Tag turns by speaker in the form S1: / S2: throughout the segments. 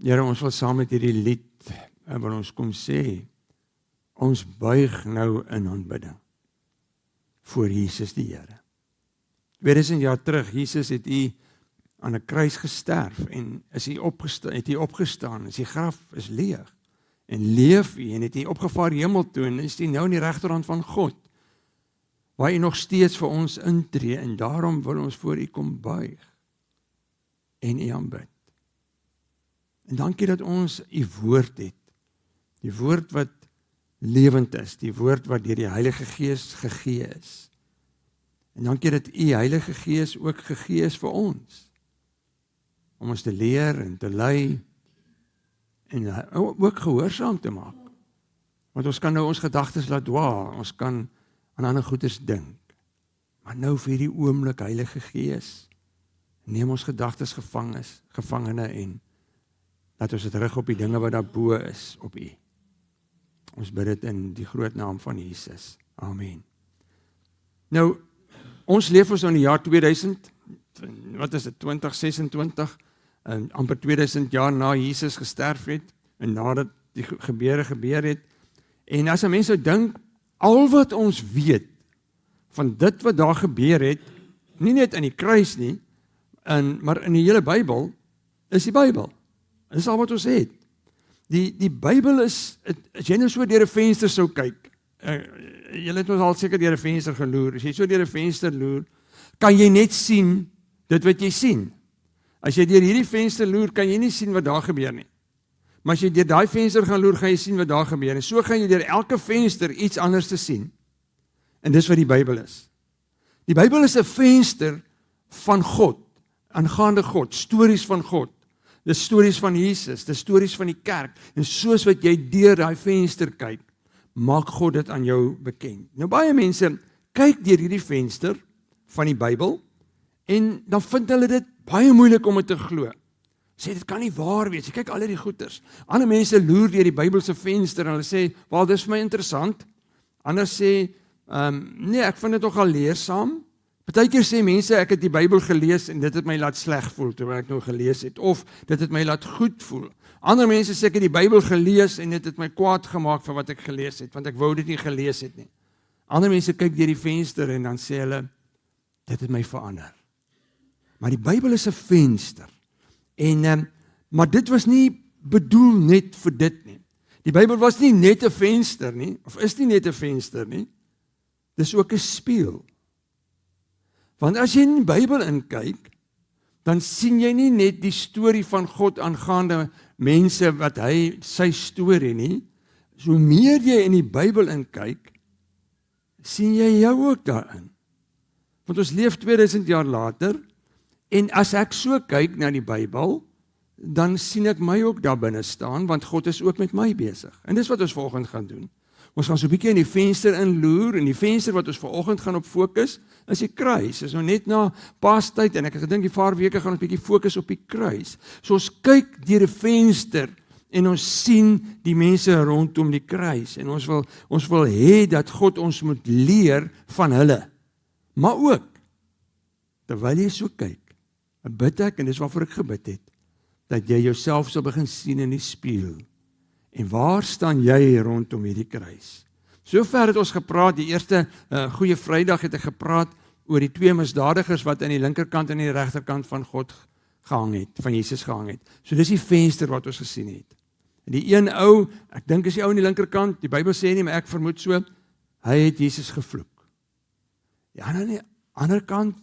S1: Here, ons wil saam met hierdie lied, wat ons kom sê, ons buig nou in aanbidding voor Jesus die Here. 2000 jaar terug, Jesus het U aan 'n kruis gesterf en het U opgestaan, die graf is leeg en leef U en het U opgevaar hemel toe en is U nou in die regterhand van God, waar U nog steeds vir ons intree en daarom wil ons voor U kom buig en U aanbid. En dankie dat ons U woord het, die woord wat lewend is, die woord wat deur die Heilige Gees gegee is. En dankie dat U Heilige Gees ook gegee is vir ons, om ons te leer en te lei, en ook gehoorsaam te maak. Want ons kan nou ons gedagtes laat dwaal, ons kan aan ander goeders dink. Maar nou vir die oomblik, Heilige Gees, neem ons gedagtes gevangene en laat ons dit rig op die dinge wat daarbo is, op U. Ons bid dit in die groot naam van Jesus. Amen. Nou, ons leef ons nou in die jaar 2000, wat is dit, 2026, amper 2000 jaar na Jesus gesterf het, en nadat die gebeur het, en as 'n mens nou dink, al wat ons weet, van dit wat daar gebeur het, nie net in die kruis nie, maar in die hele Bybel, is die Bybel. Dit is al wat ons het. Die Bybel is, as jy nou so deur 'n venster sou kyk, jy het ons al seker deur 'n venster geloer, as jy so deur 'n venster loer, kan jy net sien, dit wat jy sien. As jy deur hierdie venster loer, kan jy nie sien wat daar gebeur nie. Maar as jy deur daai venster gaan loer, gaan jy sien wat daar gebeur. En so gaan jy deur elke venster iets anders te sien. En dis wat die Bybel is. Die Bybel is 'n venster van God, aangaande God, stories van God. Dis stories van Jesus, dis stories van die kerk. En soos wat jy deur daai venster kyk, maak God dit aan jou bekend. Nou baie mense kyk deur hierdie venster van die Bybel en dan vind hulle dit baie moeilik om dit te glo. Sê dit kan nie waar wees. Jy kyk al hierdie goeters. Ander mense loer deur die Bybelse venster en hulle sê, "Wel, dis vir my interessant." Ander sê, "Nee, ek vind dit nogal leersaam." Partykeer sê mense, "Ek het die Bybel gelees en dit het my laat sleg voel terwyl ek nou gelees het," of "Dit het my laat goed voel." Ander mense sê, "Ek het die Bybel gelees en dit het my kwaad gemaak vir wat ek gelees het, want ek wou dit nie gelees het nie." Ander mense kyk deur die venster en dan sê hulle, "Dit het my verander." Maar die Bybel is 'n venster. En, maar dit was nie bedoel net vir dit nie. Die Bybel was nie net 'n venster nie, of is nie net 'n venster nie. Dis ook 'n spieël. Want as jy in die Bybel inkyk, dan sien jy nie net die storie van God aangaande mense wat sy storie nie. So meer jy in die Bybel inkyk, sien jy jou ook daarin. Want ons leef 2000 jaar later, en as ek so kyk na die Bybel, dan sien ek my ook daar binne staan, want God is ook met my besig. En dis wat ons vanoggend gaan doen. Ons gaan so 'n bietjie in die venster inloer, en die venster wat ons vanoggend gaan op fokus, is die kruis. Is nou net na Paastyd, en ek het gedink die paar weke gaan ons 'n bietjie fokus op die kruis. So ons kyk deur 'n venster, en ons sien die mense rondom die kruis, en ons wil hê dat God ons moet leer van hulle. Maar ook, terwyl jy so kyk, bid ek, en dis waarvoor ek gebid het, dat jy jouself sal begin sien in die spieël. En waar staan jy rondom hierdie kruis? Sover het ons gepraat, die eerste goeie Vrydag het ek gepraat oor die twee misdadigers wat aan die linkerkant en die regterkant van God gehang het, van Jesus gehang het. So dis die venster wat ons gesien het. En die een ou, ek dink is die ou aan die linkerkant, die Bybel sê nie, maar ek vermoed so, hy het Jesus gevloek. Ja, aan die ander kant,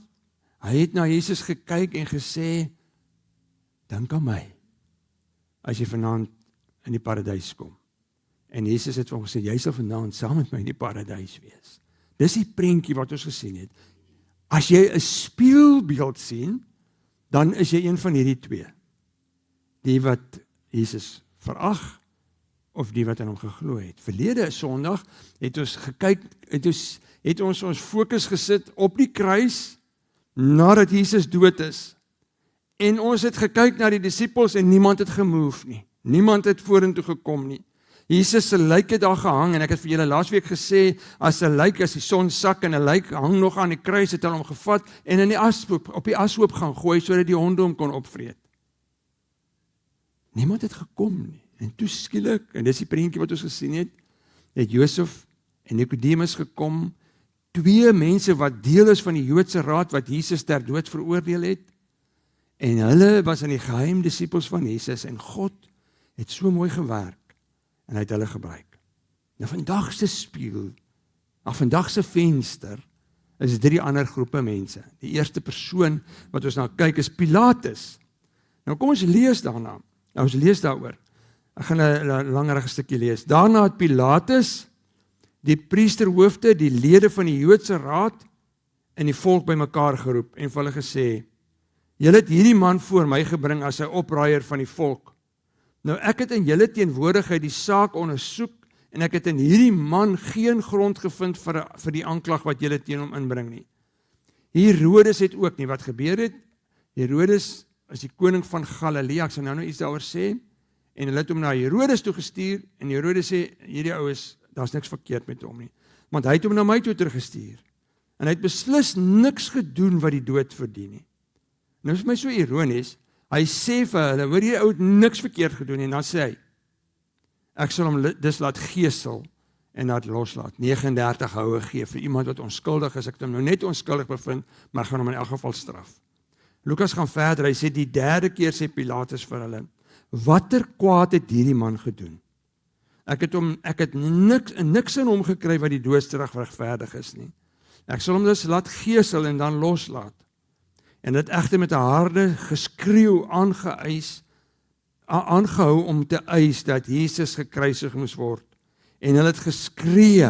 S1: hy het na Jesus gekyk en gesê, dink aan my, as jy vanaand in die paradys kom. En Jesus het vir hom gesê, jy sal vanaand saam met my in die paradys wees. Dis die prentjie wat ons gesien het. As jy 'n spieelbeeld sien, dan is jy een van hierdie twee. Die wat Jesus verag, of die wat aan hom geglo het. Verlede Sondag het ons gekyk, het ons fokus gesit op die kruis, nadat Jesus dood is. En ons het gekyk na die disippels en niemand het gemove nie. Niemand het vorentoe gekom nie. Jesus se lijk het daar gehang, en ek het vir julle laasweek gesê, as 'n lijk, as die son sak en 'n lijk hang nog aan die kruis, het hulle hom gevat en in die ashoop, op die ashoop gaan gooi, sodat die honde hom kon opvreet. Niemand het gekom nie. En toe skielik, en dis die prentjie wat ons gesien het Josef en Nikodemus gekom, 2 mense wat deel is van die Joodse raad wat Jesus ter dood veroordeel het, en hulle was in die geheim disippels van Jesus, en God het so mooi gewerk, en hy het hulle gebruik. Nou vandag se spieël, vandag se venster, is 3 ander groepe mense. Die eerste persoon wat ons na kyk is Pilatus. Nou kom ons lees daarna. Nou ons lees daaroor. Ek gaan 'n langer stukkie lees. Daarna het Pilatus die priesterhoofde, die lede van die Joodse raad en die volk bymekaar geroep en vir hulle gesê: "Julle het hierdie man voor my gebring as 'n opraaier van die volk. Nou ek het in julle teenwoordigheid die saak ondersoek en ek het in hierdie man geen grond gevind vir die aanklag wat julle teen hom inbring nie." Herodes het ook nie. Wat gebeur het? Herodes is die koning van Galilea. Ek sal nou iets daaroor sê. En hulle het hom na Herodes toe gestuur en Herodes sê: "Hierdie ou daar's niks verkeerd met hom nie." Want hy het hom na my toe teruggestuur. En hy het beslis niks gedoen wat die dood verdien nie. Nou is my so ironies. Hy sê vir hulle: "Hoor, hierdie ou het niks verkeerd gedoen nie." En dan sê hy: "Ek sal hom dus laat geesel en laat loslaat. 39 houe gee vir iemand wat onskuldig is. Ek het hom nou net onskuldig bevind, maar gaan hom in elk geval straf." Lukas gaan verder. Hy sê die 3de keer sê Pilatus vir hulle: "Watter kwaad het hierdie man gedoen? Ek het niks in hom gekry wat die doodstraf regverdig is nie. Ek sal hom dus laat geesel en dan loslaat." En dit egter met 'n harde geskreeu aangehou om te eis dat Jesus gekruisig moes word. En hulle het geskree,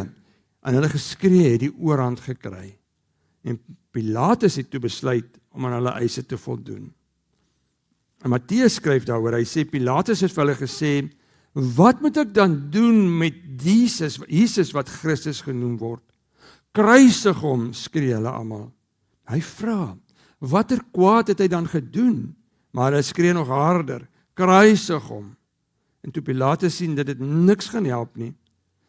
S1: en hulle geskree het die oorhand gekry. En Pilatus het toe besluit om aan hulle eise te voldoen. En Matteus skryf daaroor, hy sê Pilatus het vir hulle gesê: "Wat moet ek dan doen met Jesus wat Christus genoem word? Kruisig hom," skree hulle almal. Hy vra: "Watter kwaad het hy dan gedoen?" Maar hulle skree nog harder: "Kruisig hom." En toe Pilatus sien dat dit niks gaan help nie,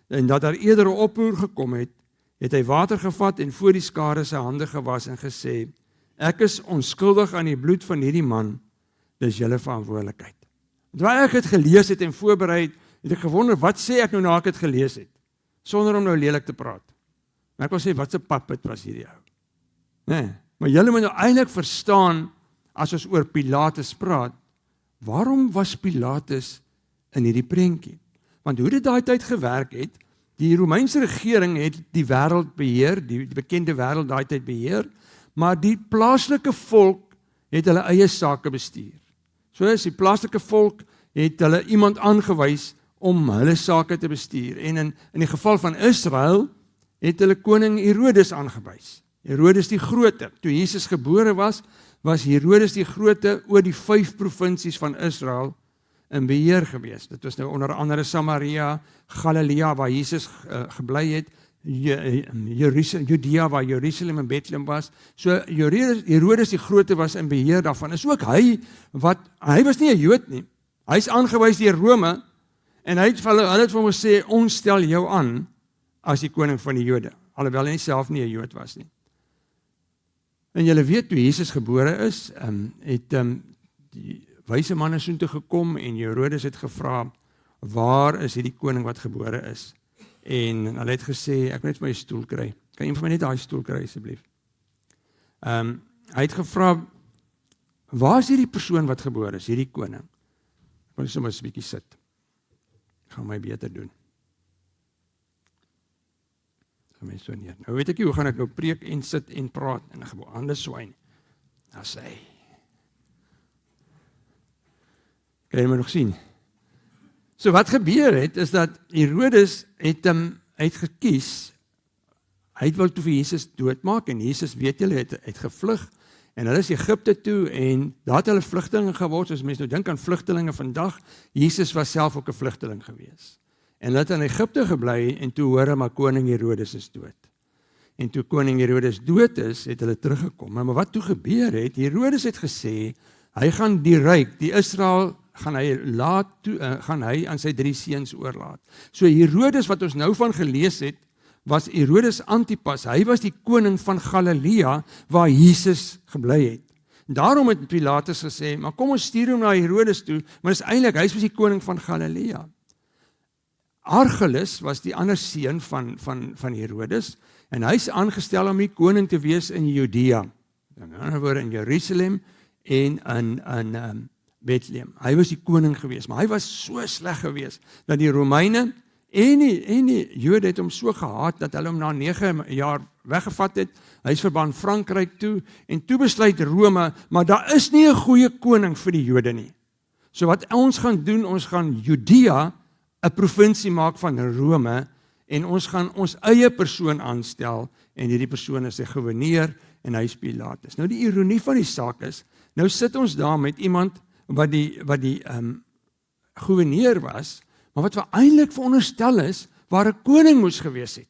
S1: en dat daar eerder 'n oproer gekom het, het hy water gevat en voor die skare sy hande gewas en gesê: "Ek is onskuldig aan die bloed van hierdie man, dis julle verantwoordelikheid." Terwyl ek het gelees het en voorberei het ek gewonder, wat sê ek nou na ek het gelees het, sonder om nou lelik te praat. Maar ek wil sê, wat 'n puppet was hierdie ou. Nee, maar julle moet nou eintlik verstaan, as ons oor Pilatus praat, waarom was Pilatus in hierdie prentjie? Want hoe dit daai tyd gewerk het, die Romeinse regering het die wêreld beheer, die bekende wêreld daai tyd beheer, maar die plaaslike volk het hulle eie sake bestuur. So is die plaaslike volk het hulle iemand aangewys om hulle sake te bestuur. En in die geval van Israel het hulle koning Herodes aangewys. Herodes die Grote. Toe Jesus gebore was Herodes die Grote oor die 5 provinsies van Israel in beheer gewees. Dit was nou onder andere Samaria, Galilea waar Jesus gebly het, Judea waar Jerusalem en Bethlehem was. So Herodes die Grote was in beheer daarvan. Is ook hy was nie 'n Jood nie. Hy is aangewys deur Rome en hy het vir hom gesê: "Ons stel jou aan as die koning van die Jode," alhoewel hy self nie 'n Jood was nie. En julle weet, toe Jesus gebore is, het die wyse manne soontoe gekom en Herodes het gevra: "Waar is hierdie koning wat gebore is?" En hulle het gesê: "Ek moet net my stoel kry. Kan een van my net daai stoel kry asseblief?" Hy het gevra: "Waar is hierdie persoon wat gebore is, hierdie koning?" Ek wil sommer 'n bietjie sit. Ek gaan my beter doen. So neer. Nou weet ek nie, hoe gaan ek nou preek en sit en praat en ek gaan hande swyn. Nou sê hy. Kan jy my nog sien? So wat gebeur het, is dat Herodes het gekies, hy wou toe vir Jesus doodmaak, en Jesus, weet julle, het gevlug, en hulle is Egipte toe, en daar het hulle vlugtelinge geword, soos mense nou dink aan vlugtelinge vandag. Jesus was self ook 'n vlugteling gewees. En hulle het in Egipte gebly, en toe hoor maar koning Herodes is dood. En toe koning Herodes dood is, het hulle teruggekom. Maar wat toe gebeur het, Herodes het gesê, hy gaan die ryk, die Israel, gaan hy aan sy 3 seuns oorlaat. So Herodes, wat ons nou van gelees het, was Herodes Antipas. Hy was die koning van Galilea, waar Jesus gebly het. Daarom het Pilatus gesê, maar kom ons stuur hom na Herodes toe, maar dis eintlik, hy was die koning van Galilea. Archelaus was die ander seun van Herodes, en hy is aangestel om die koning te wees in Judea, in ander woorde in Jerusalem en in Bethlehem. Hy was die koning gewees, maar hy was so sleg gewees, dat die Romeine en die Jode het hom so gehaat, dat hulle hom na 9 jaar weggevat het, hy is verban Frankryk toe, en toe besluit Rome, maar daar is nie 'n goeie koning vir die Jode nie. So wat ons gaan doen, ons gaan Judea 'n provinsie maak van Rome, en ons gaan ons eie persoon aanstel, en hierdie persoon is die gouverneur, en hy is Pilatus. Nou die ironie van die saak is, nou sit ons daar met iemand, wat die gouverneur was, maar wat eintlik veronderstel is, waar 'n koning moes gewees het.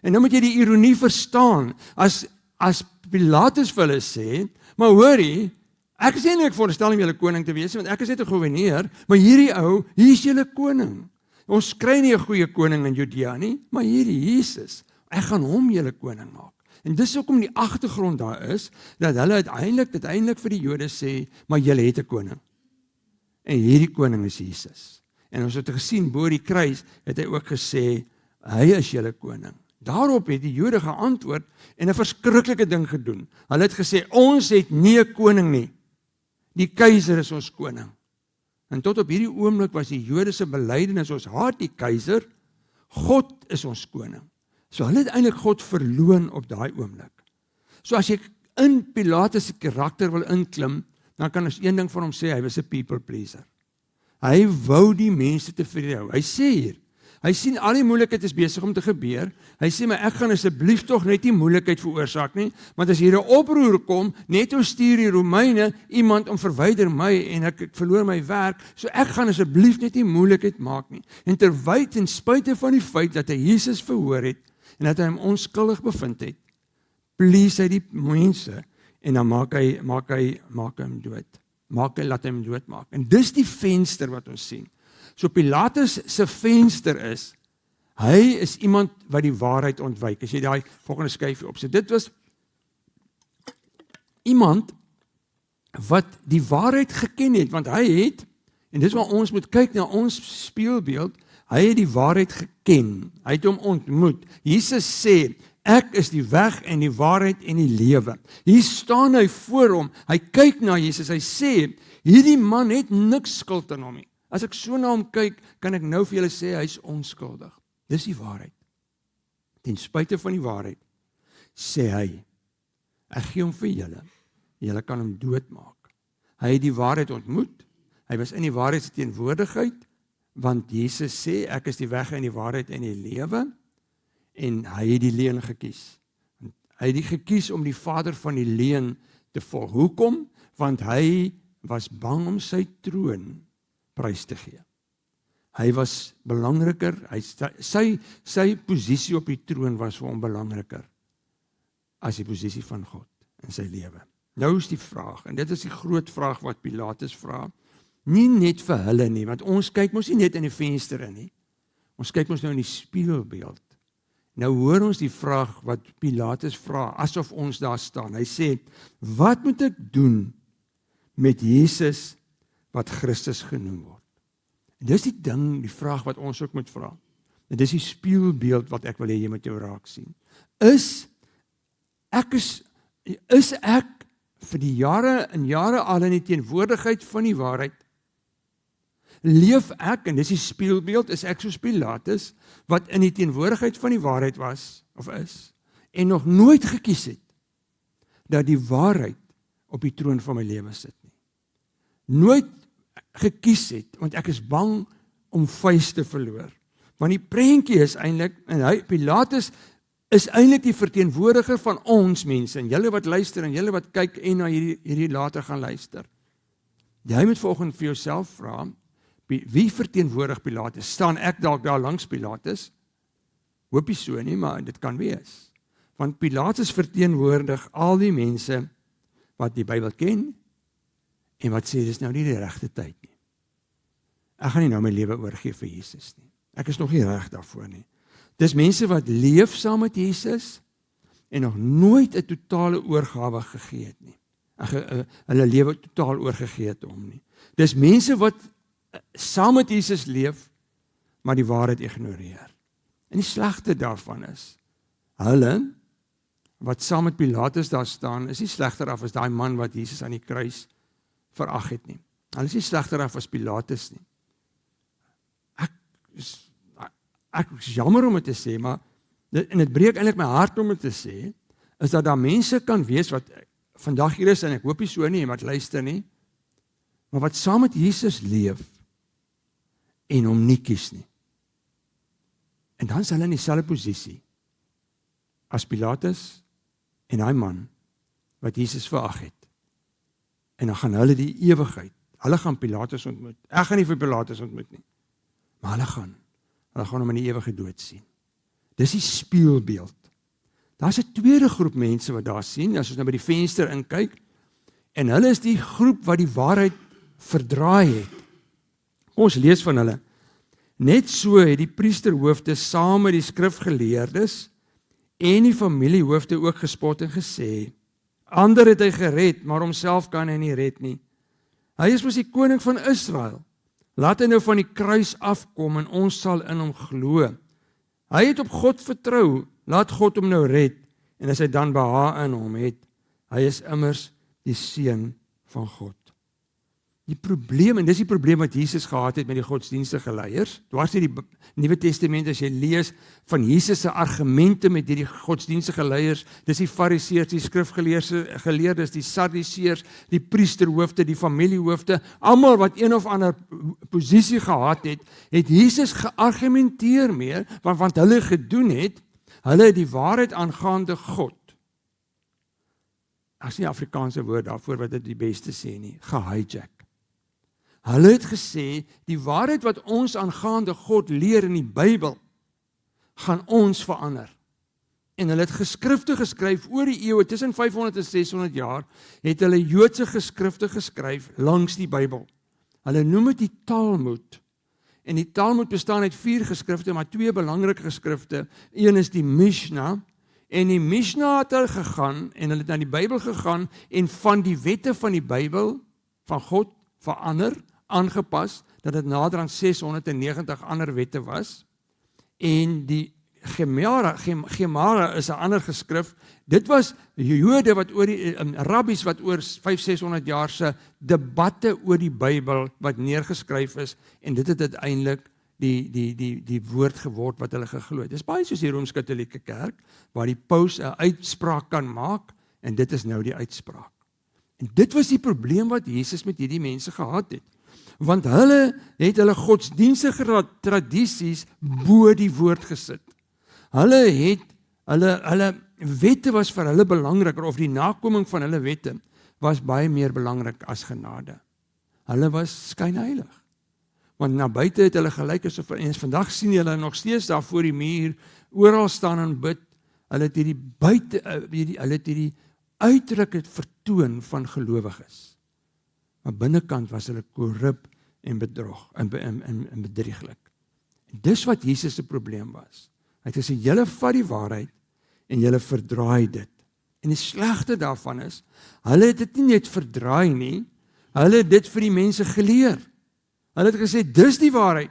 S1: En nou moet jy die ironie verstaan, as Pilatus vir hulle sê, maar hoorie, ek is eintlik veronderstel om julle koning te wees, want ek is net 'n gouverneur, maar hierdie ou, hier is julle koning. Ons kry nie 'n goeie koning in Judea nie, maar hierdie Jesus, ek gaan hom julle koning maak. En dis hoekom die agtergrond daar is, dat hulle uiteindelik vir die Jode sê, maar julle het 'n koning. En hierdie koning is Jesus. En ons het gesien, bo die kruis, het hy ook gesê, hy is julle koning. Daarop het die Jode geantwoord, en 'n verskriklike ding gedoen. Hulle het gesê, ons het nie 'n koning nie. Die keiser is ons koning. En tot op hierdie oomblik was die Jode se belydenis, ons haat die keiser, God is ons koning. So hulle het eintlik God verloon op daai oomblik. So as jy in Pilatus se karakter wil inklim, dan kan ons een ding van hom sê, hy was 'n people pleaser. Hy wou die mense tevrede hou. Hy sê hier, hy sien al die moeilikheid is besig om te gebeur, hy sê, maar ek gaan asseblief tog net die moeilikheid veroorsaak nie, want as hier 'n oproer kom, net hoe stuur die Romeine iemand om verwyder my, en ek verloor my werk, so ek gaan asseblief net die moeilikheid maak nie. En terwyl ten spyte van die feit dat hy Jesus verhoor het, en dat hy hom onskuldig bevind het, please hy die mense, en dan maak hy hom dood. Laat hom doodmaak. En dis die venster wat ons sien. So Pilatus se venster is, hy is iemand wat die waarheid ontwyk. As jy daai volgende skyfie opsit, dit was iemand wat die waarheid geken het, want hy het, en dis waar ons moet kyk na ons spieelbeeld, hy het die waarheid geken, hy het hom ontmoet. Jesus sê, ek is die weg en die waarheid en die lewe. Hier staan hy voor hom, hy kyk na Jesus, hy sê, hierdie man het niks skuld in hom nie. As ek so na hom kyk, kan ek nou vir julle sê, hy is onskuldig. Dis die waarheid. Ten spyte van die waarheid, sê hy, ek gee hom vir julle kan hom doodmaak. Hy het die waarheid ontmoet, hy was in die waarheid se teenwoordigheid, want Jesus sê, ek is die weg en die waarheid en die lewe, en hy het die leuen gekies. Hy het gekies om die vader van die leuen te volg. Hoekom? Want hy was bang om sy troon prys te gee. Hy was belangriker, sy posisie op die troon was vir hom belangriker as die posisie van God in sy lewe. Nou is die vraag, en dit is die groot vraag wat Pilatus vra, nie net vir hulle nie, want ons kyk mos nie net in die venster in nie, ons kyk mos nou in die spiegelbeeld. Nou hoor ons die vraag wat Pilatus vra, asof ons daar staan. Hy sê, wat moet ek doen met Jesus wat Christus genoem word? En dis die ding, die vraag wat ons ook moet vra. En dis die spieelbeeld wat ek wil hê jy met jou raak sien. Is ek vir die jare en jare al in die teenwoordigheid van die waarheid, leef ek, en dis die spieelbeeld, is ek soos Pilatus, wat in die teenwoordigheid van die waarheid was, of is, en nog nooit gekies het, dat die waarheid op die troon van my lewe sit nie. Nooit gekies het, want ek is bang om vuis te verloor. Want die prentjie is eintlik, en Pilatus is eintlik die verteenwoordiger van ons mense, en julle wat luister, en julle wat kyk, en na hierdie later gaan luister. Jy moet volgende vir jouself vra, wie verteenwoordig Pilatus? Staan ek dalk daar langs Pilatus? Hoop nie so nie, maar dit kan wees. Want Pilatus verteenwoordig al die mense wat die Bybel ken, en wat sê, dis nou nie die regte tyd nie. Ek gaan nie nou my lewe oorgee vir Jesus nie. Ek is nog nie reg daarvoor nie. Dis mense wat leef saam met Jesus, en nog nooit 'n totale oorgawe gegee het nie. hulle lewe totaal oorgegee het hom nie. Dis mense wat saam met Jesus leef, maar die waarheid ignoreer. En die slegte daarvan is, hulle wat saam met Pilatus daar staan, is nie slegter af as daai man wat Jesus aan die kruis verag het nie. Hulle is nie slegter af as Pilatus nie. Ek is jammer om dit te sê, maar en dit breek eintlik my hart om dit te sê, is dat daar mense kan wees wat vandag hier is, en ek hoop nie so nie, en wat luister nie, maar wat saam met Jesus leef, en hom nie kies nie. En dan is hulle in dieselfde posisie, as Pilatus, en hy man, wat Jesus verag het. En dan gaan hulle die ewigheid, hulle gaan Pilatus ontmoet, ek gaan nie vir Pilatus ontmoet nie, maar hulle gaan hom in die ewige dood sien. Dis die spieelbeeld. Daar's 'n tweede groep mense wat daar sien, as ons nou by die venster inkyk, en hulle is die groep wat die waarheid verdraai het. Ons lees van hulle. Net so het die priesterhoofde saam met die skrifgeleerdes en die familiehoofde ook gespot en gesê, ander het hy gered, maar homself kan hy nie red nie. Hy is mos die koning van Israel. Laat hy nou van die kruis afkom en ons sal in hom glo. Hy het op God vertrou, laat God hom nou red, en as hy dan behaag in hom het, hy is immers die seun van God. Die probleem, en dis die probleem wat Jesus gehad het met die godsdienstige leiers, dwars in die Nuwe Testament, as jy lees van Jesus se argumente met hierdie godsdienstige leiers, dis die fariseërs, die skrifgeleerdes, die sadduseërs, die priesterhoofde, die familiehoofde, almal wat een of ander posisie gehad het, het Jesus geargumenteer mee, want hulle gedoen het, hulle die waarheid aangaande God, as nie Afrikaanse woord daarvoor wat dit die beste sê nie, gehijack. Hulle het gesê, die waarheid wat ons aangaande God leer in die Bybel, gaan ons verander. En hulle het geskrifte geskryf oor die eeue, tussen 500 en 600 jaar, het hulle Joodse geskrifte geskryf langs die Bybel. Hulle noem dit die Talmud. En die Talmud bestaan uit 4 geskrifte, maar 2 belangrike geskrifte. Een is die Mishnah, en die Mishnah het hulle gegaan, en hulle het na die Bybel gegaan, en van die wette van die Bybel, van God, verander, aangepas, dat dit nader aan 690 ander wette was, en die Gemara is 'n ander geskrif, dit was Jode wat oor die, rabbies wat oor 500-600 jaar se debatte oor die Bybel, wat neergeskryf is, en dit het uiteindelik die woord geword wat hulle geglo het. Dis baie soos die Rooms-Katolieke Kerk, waar die paus 'n uitspraak kan maak, en dit is nou die uitspraak. En dit was die probleem wat Jesus met hierdie mense gehad het. Want hulle het hulle godsdienstige tradisies bo die woord gesit. Hulle wette was vir hulle belangriker, of die nakoming van hulle wette was baie meer belangrik as genade. Hulle was skynheilig. Want na buite het hulle gelyk asof, en vandag sien jy hulle nog steeds daar voor die muur, oral staan en bid. Hulle het hierdie uiterlike vertoon van gelowiges. Maar binnekant was hulle korrup en bedrog en bedrieglik. En dis wat Jesus se probleem was. Hy het gesê, julle vat die waarheid en julle verdraai dit. En die slegte daarvan is, hulle het dit nie net verdraai nie, hulle het dit vir die mense geleer. Hulle het gesê, dis die waarheid,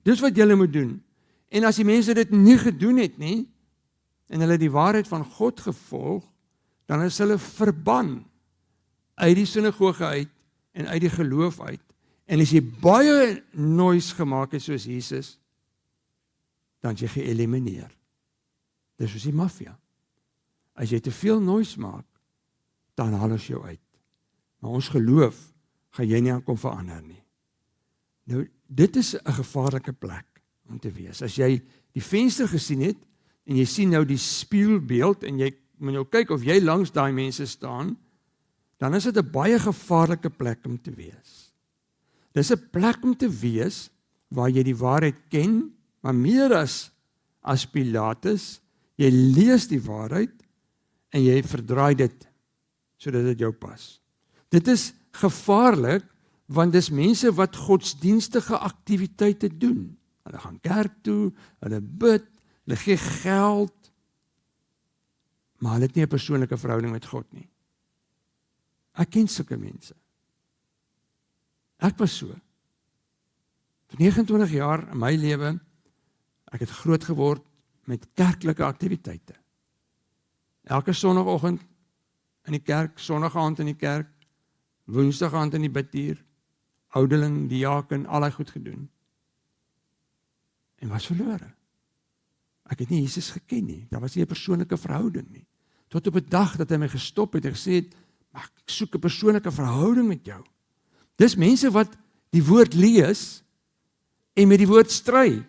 S1: dis wat julle moet doen. En as die mense dit nie gedoen het nie, en hulle die waarheid van God gevolg, dan is hulle verban uit die sinagoge uit en uit die geloof uit. En as jy baie noise gemaak het soos Jesus, dan is jy geëlimineer. Dis soos die maffia. As jy te veel noise maak, dan haal ons jou uit. Maar ons geloof gaan jy nie aan kom verander nie. Nou, dit is 'n gevaarlike plek om te wees. As jy die venster gesien het, en jy sien nou die spieelbeeld, en jy moet nou kyk of jy langs daai mense staan, dan is dit 'n baie gevaarlike plek om te wees. Dis 'n plek om te wees, waar jy die waarheid ken, maar meer as Pilatus, jy lees die waarheid, en jy verdraai dit, sodat dit jou pas. Dit is gevaarlik, want dis mense wat godsdienstige aktiwiteite doen. Hulle gaan kerk toe, hulle bid, hulle gee geld, maar hulle het nie 'n persoonlike verhouding met God nie. Ek ken sulke mense. Ek was so. Vir 29 jaar in my lewe, ek het groot geword met kerklike aktiwiteite. Elke sonnagoggend in die kerk, sonnaand in die kerk, woensdagaand in die bidtuur, oudeling, diaken, al die goed gedoen. En was verlore. Ek het nie Jesus geken nie, daar was nie 'n persoonlike verhouding nie. Tot op 'n dag dat hy my gestop het en gesê het, maar ek soek 'n persoonlike verhouding met jou. Dis mense wat die woord lees en met die woord stry.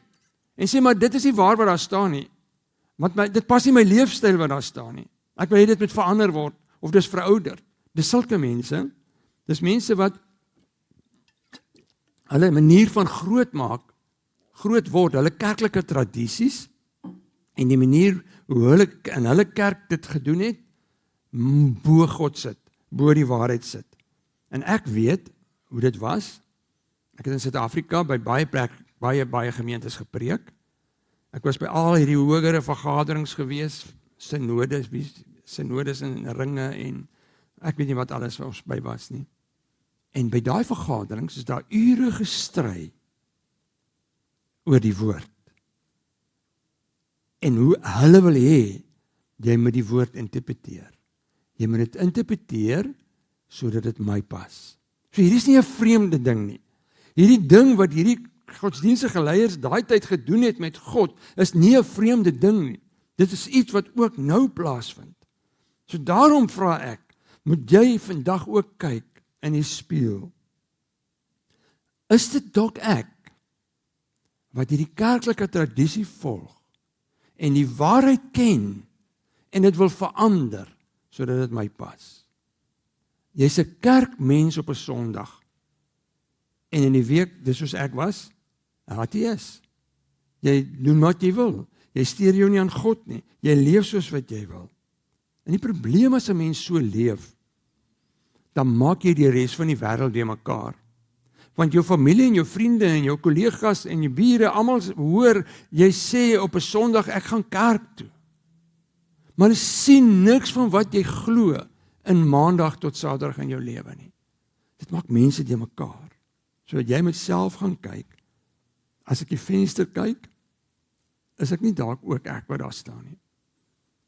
S1: En sê, maar dit is nie waar wat daar staan nie. Want dit pas nie my leefstyl wat daar staan nie. Ek wil hê dit moet verander word, of dis verouderd. Dis sulke mense, dis mense wat hulle manier van groot word, hulle kerklike tradisies, en die manier hoe hulle in hulle kerk dit gedoen het, bo God sit, bo die waarheid sit. En ek weet hoe dit was. Ek het in Suid-Afrika by baie gemeentes gepreek. Ek was by al hierdie hogere vergaderings gewees, synodes en ringe, en ek weet nie wat alles vir ons by was nie. En by daai vergaderings is daar ure gestry oor die woord. En hoe hulle wil hê, jy moet die woord interpreteer. Jy moet dit interpreteer, sodat dit my pas. So hierdie is nie 'n vreemde ding nie. Hierdie ding wat hierdie godsdienstige leiers daai tyd gedoen het met God, is nie 'n vreemde ding nie. Dit is iets wat ook nou plaasvind. So daarom vra ek, moet jy vandag ook kyk in die spieël. Is dit dalk ek, wat hierdie kerklike tradisie volg, en die waarheid ken, en dit wil verander, sodat dit my pas? Jy's 'n kerkmens op 'n Sondag, en in die week, dis soos ek was, 'n ateïs. Jy doen wat jy wil, jy steur jou nie aan God nie, jy leef soos wat jy wil. En die probleem as 'n mens so leef, dan maak jy die res van die wêreld weer mekaar. Want jou familie en jou vriende en jou kollegas en jou bure, almal hoor, jy sê op 'n Sondag, ek gaan kerk toe. Maar hulle sien niks van wat jy glo in Maandag tot Saterdag in jou lewe nie. Dit maak mense die mekaar. So jy moet self gaan kyk. As ek die venster kyk, is ek nie dalk ook ek wat daar staan nie.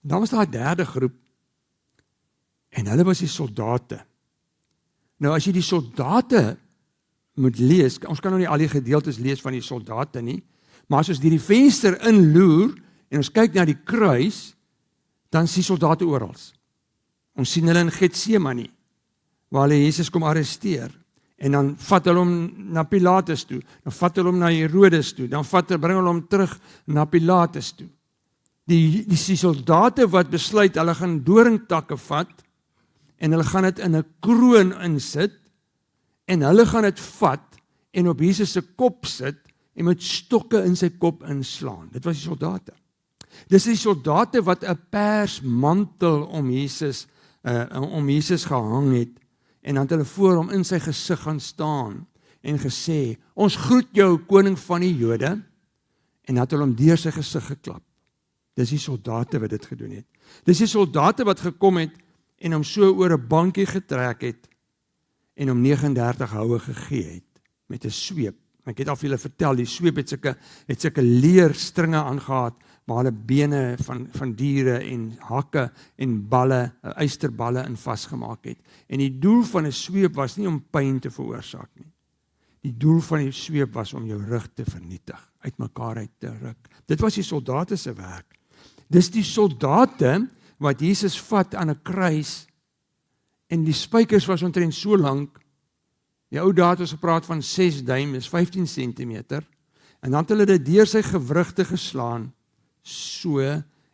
S1: Dan was daar 'n derde groep, en hulle was die soldate. Nou as jy die soldate moet lees, ons kan nou nie al die gedeeltes lees van die soldate nie, maar as ons die venster inloer, en ons kyk na die kruis, dan sien soldate oral. Ons sien hulle in Getsemane, waar hulle Jesus kom arresteer, en dan vat hulle hom na Pilatus toe, dan vat hulle hom na Herodes toe, dan bring hulle hom terug na Pilatus toe. Die soldate wat besluit, hulle gaan doringtakke vat, en hulle gaan dit in 'n kroon insit, en hulle gaan dit vat, en op Jesus se kop sit, en met stokke in sy kop inslaan. Dit was die soldate. Dis die soldate wat 'n persmantel om Jesus gehang het, en dan het hulle voor hom in sy gesig gaan staan, en gesê, ons groet jou, koning van die Jode, en dan het hulle hom deur sy gesig geklap. Dis die soldate wat dit gedoen het. Dis die soldate wat gekom het, en hom so oor 'n bankie getrek het, en hom 39 houe gegee het, met 'n sweep. Ek het al vir julle vertel, die sweep het sulke leerstringe aangehad, waar hulle bene van diere en hakke en balle, ysterballe in vasgemaak het. En die doel van 'n sweep was nie om pyn te veroorsaak nie. Die doel van die sweep was om jou rug te vernietig, uitmekaar uit te ruk. Dit was die soldate se werk. Dis die soldate wat Jesus vat aan 'n kruis, en die spykers was omtrent so lank. Die ou dae het ons gepraat van 6 duim, is 15 centimeter, en dan het hulle dit deur sy gewrigte geslaan, so,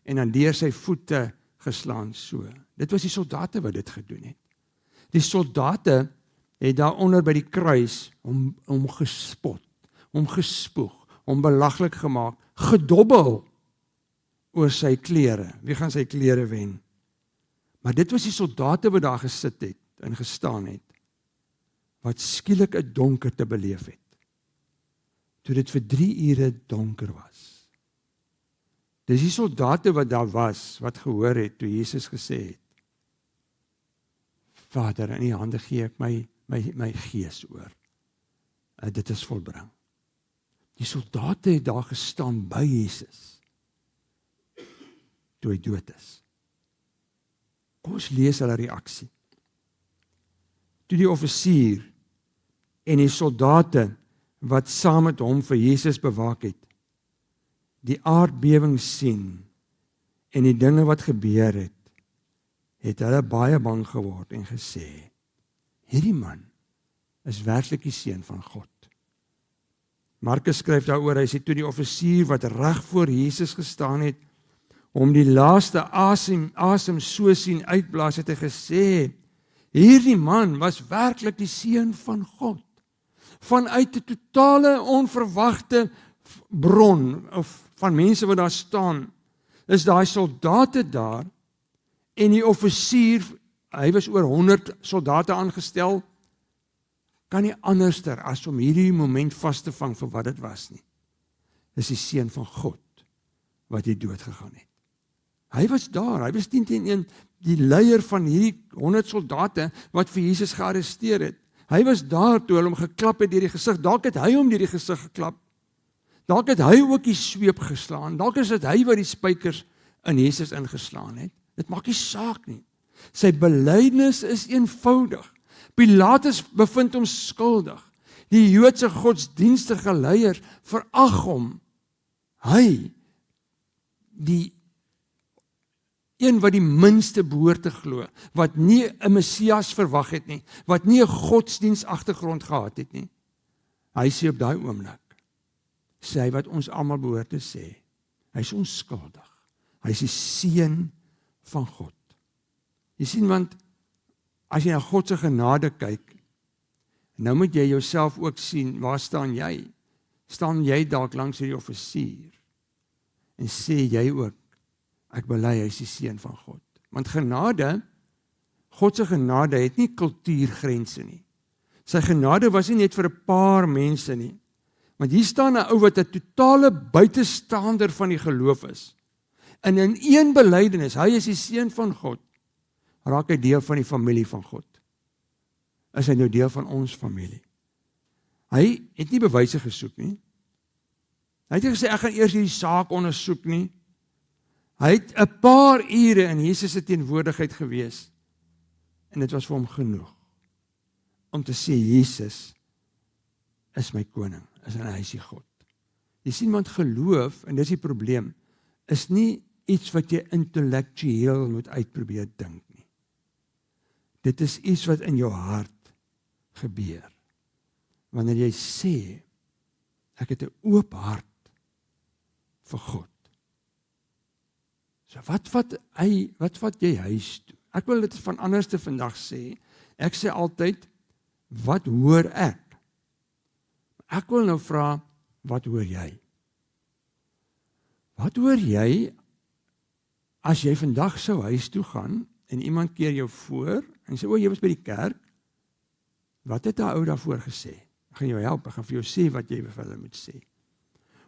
S1: en dan deur sy voete geslaan, so. Dit was die soldate wat dit gedoen het. Die soldate het daaronder by die kruis hom gespot, hom gespoeg, hom belaglik gemaak, gedobbel oor sy klere. Wie gaan sy klere wen? Maar dit was die soldate wat daar gesit het en gestaan het, wat skielik 'n donkerte beleef het, toe dit vir 3 ure donker was. Dis die soldate wat daar was, wat gehoor het, toe Jesus gesê het, Vader, in die hande gee ek my gees oor. Dit is volbring. Die soldate het daar gestaan by Jesus, toe hy dood is. Kom ons lees hulle reaksie. Toe die offisier en die soldate wat saam met hom vir Jesus bewaak het, die aardbewing sien en die dinge wat gebeur het, het hulle baie bang geword en gesê, hierdie man is werklik die seun van God. Markus skryf daaroor, hy sê toe die offisier wat reg voor Jesus gestaan het, om die laaste asem so sien uitblaas, het hy gesê, hierdie man was werklik die seun van God. Vanuit 'n totale onverwagte bron, of van mense wat daar staan, is daai soldate daar, en die offisier, hy was oor 100 soldate aangestel, kan nie anderster as om hierdie moment vas te vang vir wat dit was nie. Dis die seun van God, wat hier dood gegaan het. Hy was daar, hy was 10-1, die leier van hierdie 100 soldate, wat vir Jesus gearresteer het. Hy was daar toe hulle hom geklap het deur die gesig, dalk het hy hom deur die gesig geklap, dalk het hy ook die sweep geslaan, dalk is dit hy wat die spykers in Jesus ingeslaan het. Dit maak nie saak nie. Sy belydenis is eenvoudig. Pilatus bevind hom skuldig. Die Joodse godsdienstige leiers verag hom. Hy, die een wat die minste behoort te glo, wat nie 'n Messias verwag het nie, wat nie 'n godsdiensagtergrond gehad het nie. Hy sê op daai oomblik, sê hy wat ons almal behoort te sê. Hy is onskuldig. Hy is die seun van God. Jy sien, want as jy na God se genade kyk, nou moet jy jouself ook sien, waar staan jy? Staan jy dalk langs hierdie offisier? En sê jy ook, ek bely hy is die seun van God. Want genade, God se genade het nie kultuurgrense nie. Sy genade was nie net vir 'n paar mense nie. Want hier staan 'n ou wat 'n totale buitestander van die geloof is. En in een belydenis, hy is die seun van God, raak hy deel van die familie van God. Is hy nou deel van ons familie? Hy het nie bewyse gesoek nie. Hy het nie gesê, ek gaan eers hierdie saak ondersoek nie. Hy het 'n paar ure in Jesus se teenwoordigheid gewees, en dit was vir hom genoeg, om te sê, Jesus is my koning, is en hy is die God. Jy sien, want geloof, en dis die probleem, is nie iets wat jy intellektueel moet uitprobeer dink nie. Dit is iets wat in jou hart gebeur. Wanneer jy sê, ek het 'n oop hart vir God. So wat vat jy huis toe? Ek wil dit van anderste vandag sê. Ek sê altyd, wat hoor ek? Ek wil nou vra, wat hoor jy? Wat hoor jy as jy vandag sou huis toe gaan en iemand keer jou voor en sê, jy was by die kerk? Wat het 'n ou daarvoor gesê? Ek gaan jou help, ek gaan vir jou sê wat jy vir hulle moet sê.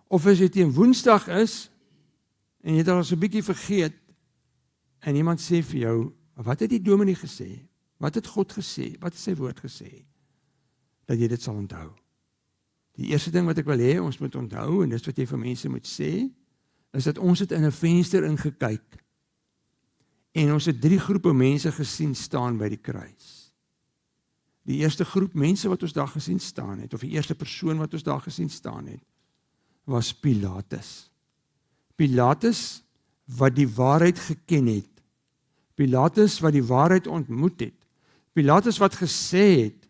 S1: Of as dit teen Woensdag is en jy het al so 'n bietjie vergeet en iemand sê vir jou, wat het die dominee gesê? Wat het God gesê? Wat het sy woord gesê? Dat jy dit sal onthou. Die eerste ding wat ek wil hê, ons moet onthou, en dis wat jy vir mense moet sê, is dat ons het in 'n venster ingekyk en ons het 3 groepe mense gesien staan by die kruis. Die eerste groep mense wat ons daar gesien staan het, of die eerste persoon wat ons daar gesien staan het, was Pilatus. Pilatus wat die waarheid geken het. Pilatus wat die waarheid ontmoet het. Pilatus wat gesê het,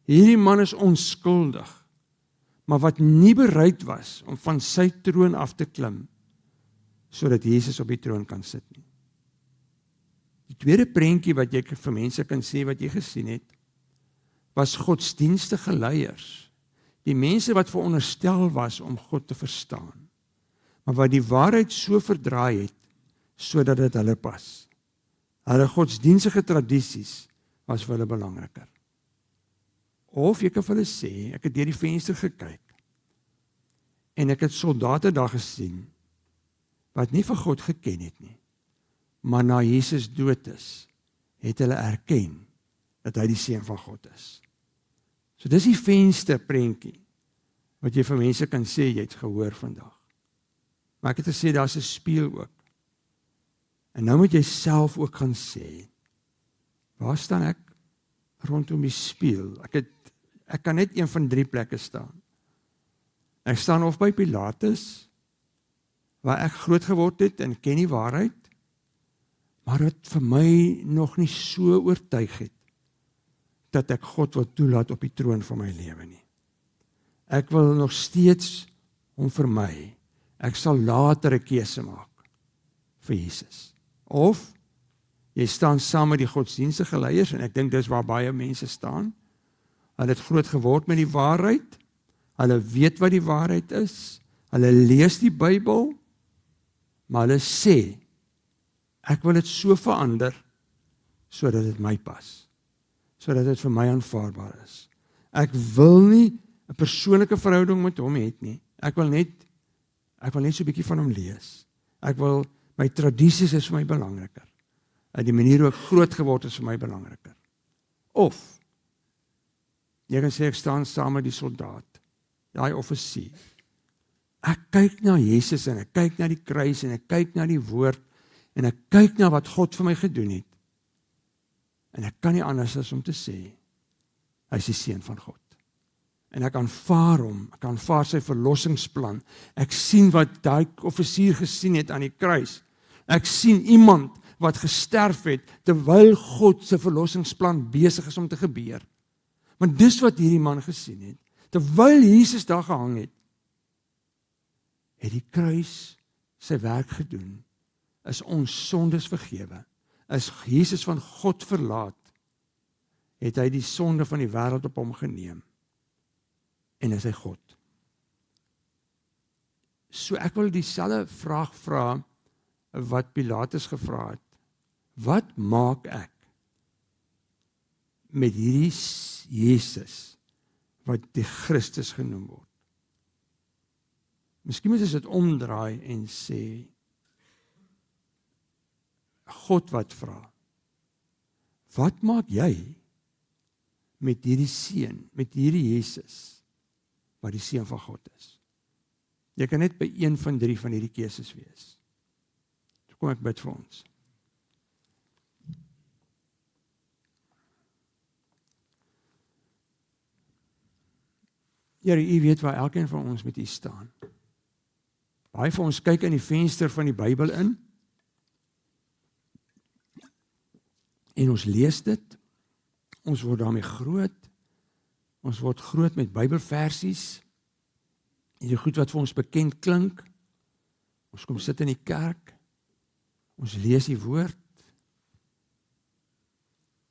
S1: hierdie man is onskuldig, maar wat nie bereid was om van sy troon af te klim, sodat Jesus op die troon kan sit nie. Die tweede prentjie wat jy vir mense kan sê wat jy gesien het, was godsdienstige leiers, die mense wat veronderstel was om God te verstaan, maar wat die waarheid so verdraai het, sodat dit hulle pas. Hulle godsdienstige tradisies was vir hulle belangriker. Of jy kan vir hulle sê, ek het deur die venster gekyk, en ek het soldate daar gesien, wat nie vir God geken het nie, maar na Jesus dood is, het hulle erken, dat hy die seun van God is. So dis die vensterprentjie, wat jy vir mense kan sê, jy het gehoor vandag. Maar ek het gesê, daar's 'n spieël ook. En nou moet jy self ook gaan sê, waar staan ek rondom die spieël? Ek kan net een van 3 plekke staan. Ek staan of by Pilatus, waar ek groot geword het en ken die waarheid, maar wat vir my nog nie so oortuig het, dat ek God wil toelaat op die troon van my lewe nie. Ek wil nog steeds hom vermy. Ek sal later 'n keuse maak vir Jesus. Of, jy staan saam met die godsdienstige leiers, en ek dink dis waar baie mense staan. Hulle het groot geword met die waarheid, hulle weet wat die waarheid is, hulle lees die Bybel, maar hulle sê, ek wil dit so verander, sodat dit my pas, sodat dit vir my aanvaarbaar is. Ek wil nie 'n persoonlike verhouding met hom het nie. Ek wil net so 'n bietjie van hom lees. My tradisies is vir my belangriker. Die manier hoe ek groot geword is vir my belangriker. Of, jy kan sê ek staan saam met die soldaat, daai offisier. Ek kyk na Jesus en ek kyk na die kruis en ek kyk na die woord en ek kyk na wat God vir my gedoen het. En ek kan nie anders as om te sê, hy is die seun van God. En ek aanvaar hom, ek aanvaar sy verlossingsplan. Ek sien wat daai offisier gesien het aan die kruis. Ek sien iemand wat gesterf het, terwyl God se verlossingsplan besig is om te gebeur. Want dis wat hierdie man gesien het. Terwyl Jesus daar gehang het, het die kruis sy werk gedoen, is ons sondes vergewe, is Jesus van God verlaat, het hy die sonde van die wêreld op hom geneem, en is hy God. So ek wil dieselfde vraag vra, wat Pilatus gevra het, wat maak ek met hierdie Jesus, wat die Christus genoem word? Miskien moet ons dit omdraai en sê, God wat vra, wat maak jy met hierdie seun, met hierdie Jesus, wat die seun van God is? Jy kan net by een van 3 van hierdie keuses wees. So kom ek bid vir ons. Here, U weet waar elkeen van ons met U staan. Baie van ons kyk in die venster van die Bybel in, en ons lees dit, ons word daarmee groot, ons word groot met Bybelversies, die goed wat vir ons bekend klink, ons kom sit in die kerk, ons lees die woord,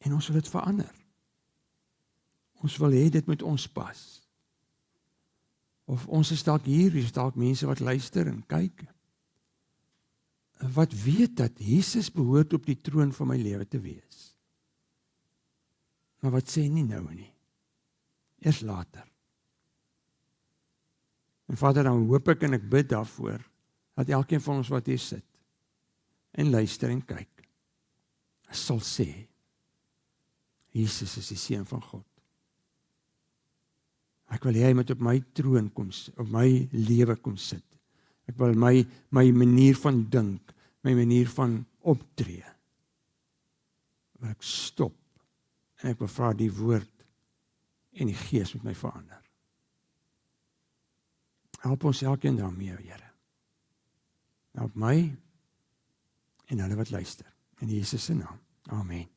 S1: en ons wil dit verander. Ons wil hê dit moet ons pas. Of ons is dalk hier is dalk mense wat luister en kyk, wat weet dat Jesus behoort op die troon van my lewe te wees. Maar wat sê nie nou nie, eers later. En Vader, dan hoop ek en ek bid daarvoor, dat elkeen van ons wat hier sit, en luister en kyk, sal sê, Jesus is die seun van God. Ek wil hê hy moet op my troon kom, op my lewe kom sit. Ek wil my manier van dink, my manier van optree, wil ek stop, en ek wil vra die woord en die gees met my verander. Help ons elkeen daarmee, Here. Help my en hulle wat luister. In Jesus se naam. Amen.